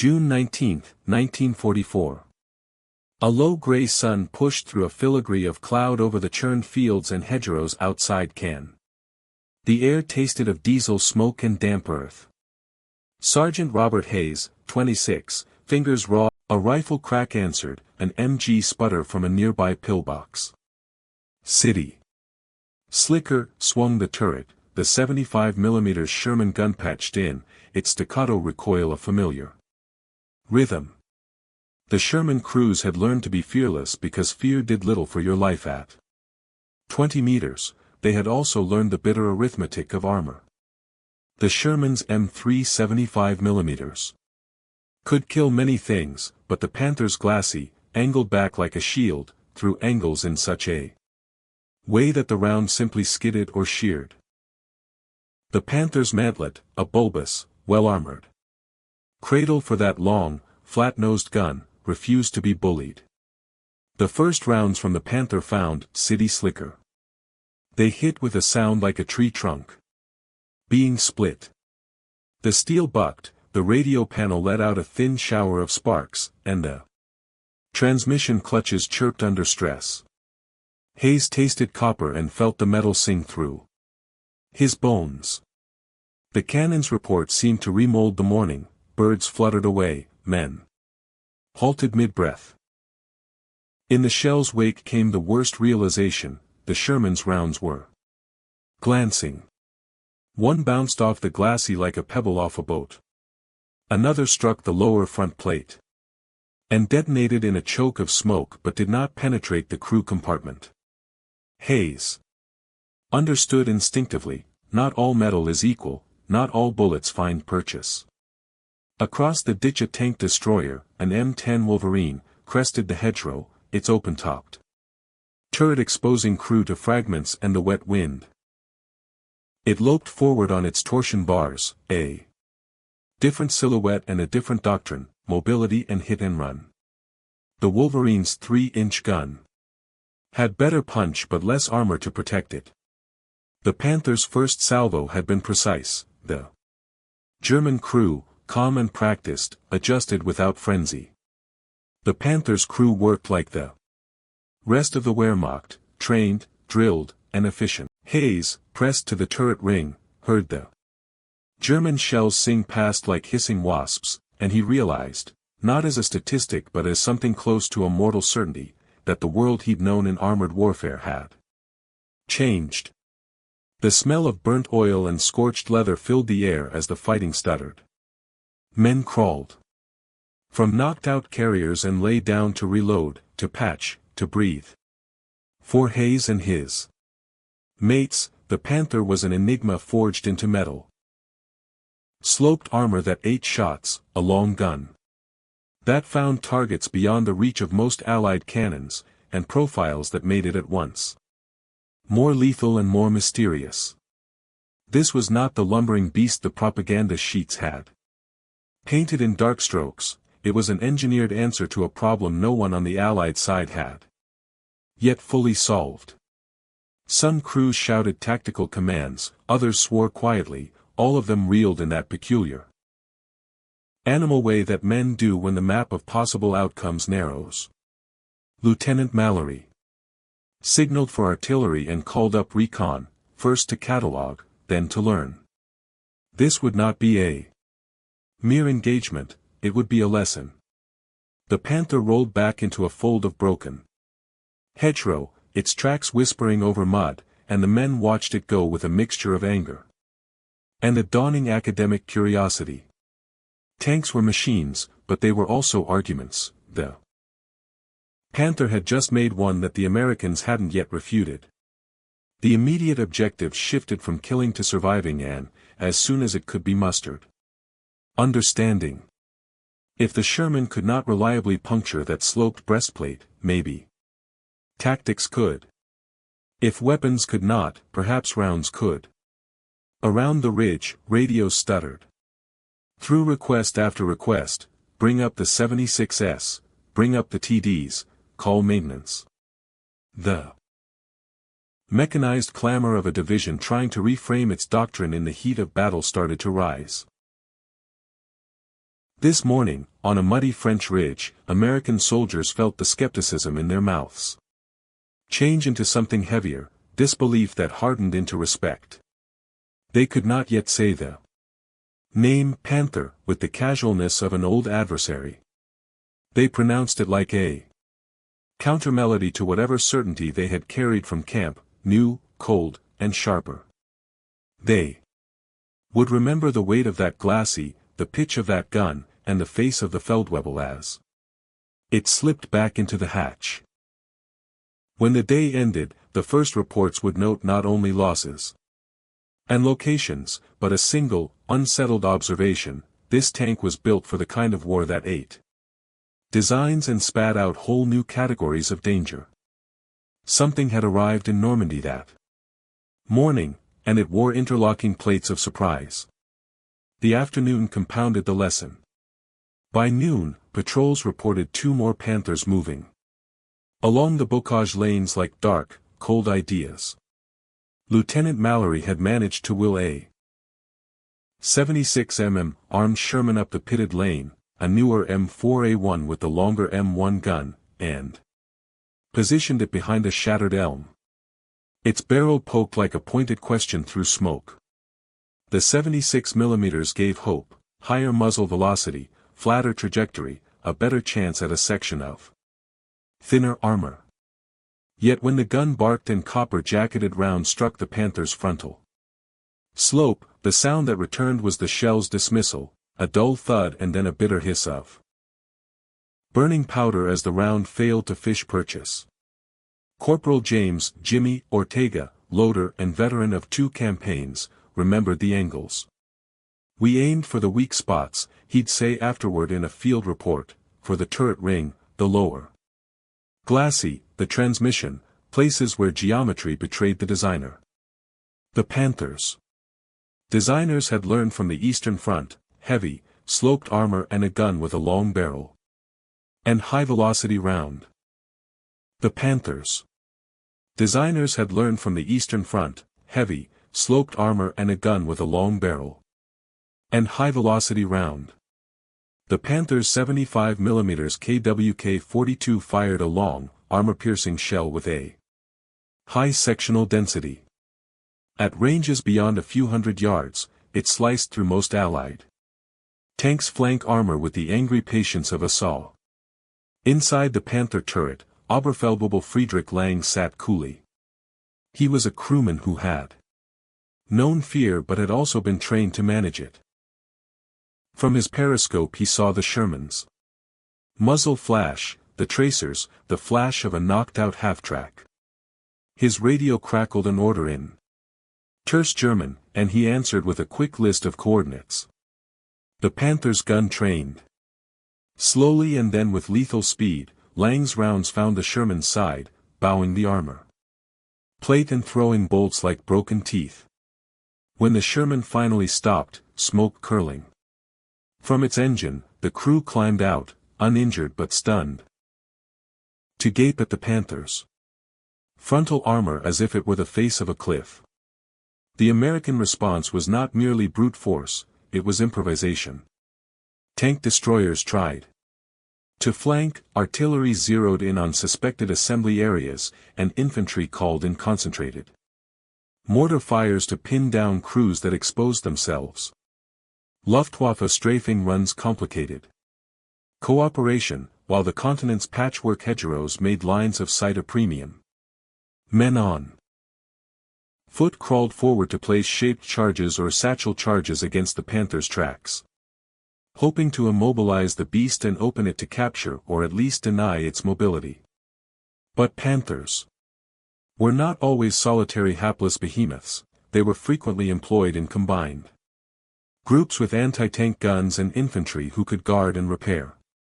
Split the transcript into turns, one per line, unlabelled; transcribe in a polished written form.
June 19, 1944. A low gray sun pushed through a filigree of cloud over the churned fields and hedgerows outside Cannes. The air tasted of diesel smoke and damp earth. Sergeant Robert Hayes, 26, fingers raw, a rifle crack answered, an MG sputter from a nearby pillbox. City. Slicker swung the turret, the 75mm Sherman gun patched in, its staccato recoil a familiar rhythm. The Sherman crews had learned to be fearless because fear did little for your life at 20 meters. They had also learned the bitter arithmetic of armor. The Sherman's M3 75mm could kill many things, but the Panther's glassy, angled back like a shield, threw angles in such a way that the round simply skidded or sheared. The Panther's mantlet, a bulbous, well-armored cradle for that long, flat-nosed gun, refused to be bullied. The first rounds from the Panther found City Slicker. They hit with a sound like a tree trunk being split. The steel bucked, the radio panel let out a thin shower of sparks, and the transmission clutches chirped under stress. Hayes tasted copper and felt the metal sing through his bones. The cannon's report seemed to remold the morning, birds fluttered away, men halted mid-breath. In the shell's wake came the worst realization, the Sherman's rounds were glancing. One bounced off the glacis like a pebble off a boat. Another struck the lower front plate and detonated in a choke of smoke but did not penetrate the crew compartment. Hayes understood instinctively, not all metal is equal, not all bullets find purchase. Across the ditch a tank destroyer, an M10 Wolverine, crested the hedgerow, its open-topped turret exposing crew to fragments and the wet wind. It loped forward on its torsion bars, a different silhouette and a different doctrine, mobility and hit and run. The Wolverine's 3-inch gun had better punch but less armor to protect it. The Panther's first salvo had been precise, the German crew, calm and practiced, adjusted without frenzy. The Panther's crew worked like the rest of the Wehrmacht, trained, drilled, and efficient. Hayes, pressed to the turret ring, heard the German shells sing past like hissing wasps, and he realized, not as a statistic but as something close to a mortal certainty, that the world he'd known in armored warfare had changed. The smell of burnt oil and scorched leather filled the air as the fighting stuttered. Men crawled from knocked-out carriers and lay down to reload, to patch, to breathe. For Hayes and his mates, the Panther was an enigma forged into metal. Sloped armor that ate shots, a long gun that found targets beyond the reach of most Allied cannons, and profiles that made it at once more lethal and more mysterious. This was not the lumbering beast the propaganda sheets had painted in dark strokes. It was an engineered answer to a problem no one on the Allied side had yet fully solved. Some crews shouted tactical commands, others swore quietly, all of them reeled in that peculiar animal way that men do when the map of possible outcomes narrows. Lieutenant Mallory signaled for artillery and called up recon, first to catalog, then to learn. This would not be a mere engagement, it would be a lesson. The Panther rolled back into a fold of broken hedgerow, its tracks whispering over mud, and the men watched it go with a mixture of anger and a dawning academic curiosity. Tanks were machines, but they were also arguments. The Panther had just made one that the Americans hadn't yet refuted. The immediate objective shifted from killing to surviving and, as soon as it could be mustered, understanding. If the Sherman could not reliably puncture that sloped breastplate, maybe tactics could. If weapons could not, perhaps rounds could. Around the ridge, radios stuttered. Through request after request, bring up the 76S, bring up the TDs, call maintenance. The mechanized clamor of a division trying to reframe its doctrine in the heat of battle started to rise. This morning, on a muddy French ridge, American soldiers felt the skepticism in their mouths. Change into something heavier, disbelief that hardened into respect. They could not yet say the name Panther with the casualness of an old adversary. They pronounced it like a counter-melody to whatever certainty they had carried from camp, new, cold, and sharper. They would remember the weight of that glacis, the pitch of that gun, and the face of the Feldwebel as it slipped back into the hatch. When the day ended, the first reports would note not only losses and locations, but a single, unsettled observation: this tank was built for the kind of war that ate designs and spat out whole new categories of danger. Something had arrived in Normandy that morning, and it wore interlocking plates of surprise. The afternoon compounded the lesson. By noon, patrols reported 2 more Panthers moving along the bocage lanes like dark, cold ideas. Lieutenant Mallory had managed to will a 76 mm armed Sherman up the pitted lane, a newer M4A1 with the longer M1 gun, and positioned it behind a shattered elm. Its barrel poked like a pointed question through smoke. The 76 mm gave hope: higher muzzle velocity, flatter trajectory, a better chance at a section of thinner armor. Yet when the gun barked and copper-jacketed round struck the Panther's frontal slope, the sound that returned was the shell's dismissal, a dull thud and then a bitter hiss of burning powder as the round failed to fish purchase. Corporal James "Jimmy" Ortega, loader and veteran of 2 campaigns, remembered the angles. "We aimed for the weak spots," he'd say afterward in a field report, "for the turret ring, the lower glacis, the transmission, places where geometry betrayed the designer." The Panthers' designers had learned from the Eastern Front: heavy, sloped armor and a gun with a long barrel and high-velocity round. The Panthers' designers had learned from the Eastern Front: heavy, sloped armor and a gun with a long barrel and high-velocity round. The Panther's 75 mm KWK-42 fired a long, armor-piercing shell with a high sectional density. At ranges beyond a few hundred yards, it sliced through most Allied tanks' flank armor with the angry patience of a saw. Inside the Panther turret, Oberfeldwebel Friedrich Lang sat coolly. He was a crewman who had known fear but had also been trained to manage it. From his periscope he saw the Sherman's muzzle flash, the tracers, the flash of a knocked-out half-track. His radio crackled an order in terse German, and he answered with a quick list of coordinates. The Panther's gun trained slowly and then with lethal speed. Lang's rounds found the Sherman's side, bowing the armor plate and throwing bolts like broken teeth. When the Sherman finally stopped, smoke curling from its engine, the crew climbed out, uninjured but stunned, to gape at the Panther's frontal armor as if it were the face of a cliff. The American response was not merely brute force, it was improvisation. Tank destroyers tried to flank, artillery zeroed in on suspected assembly areas, and infantry called in concentrated mortar fires to pin down crews that exposed themselves. Luftwaffe strafing runs complicated cooperation, while the continent's patchwork hedgerows made lines of sight a premium. Men on foot crawled forward to place shaped charges or satchel charges against the Panther's tracks, hoping to immobilize the beast and open it to capture or at least deny its mobility. But Panthers were not always solitary hapless behemoths, they were frequently employed in combined groups with anti-tank guns and infantry who could guard and repair.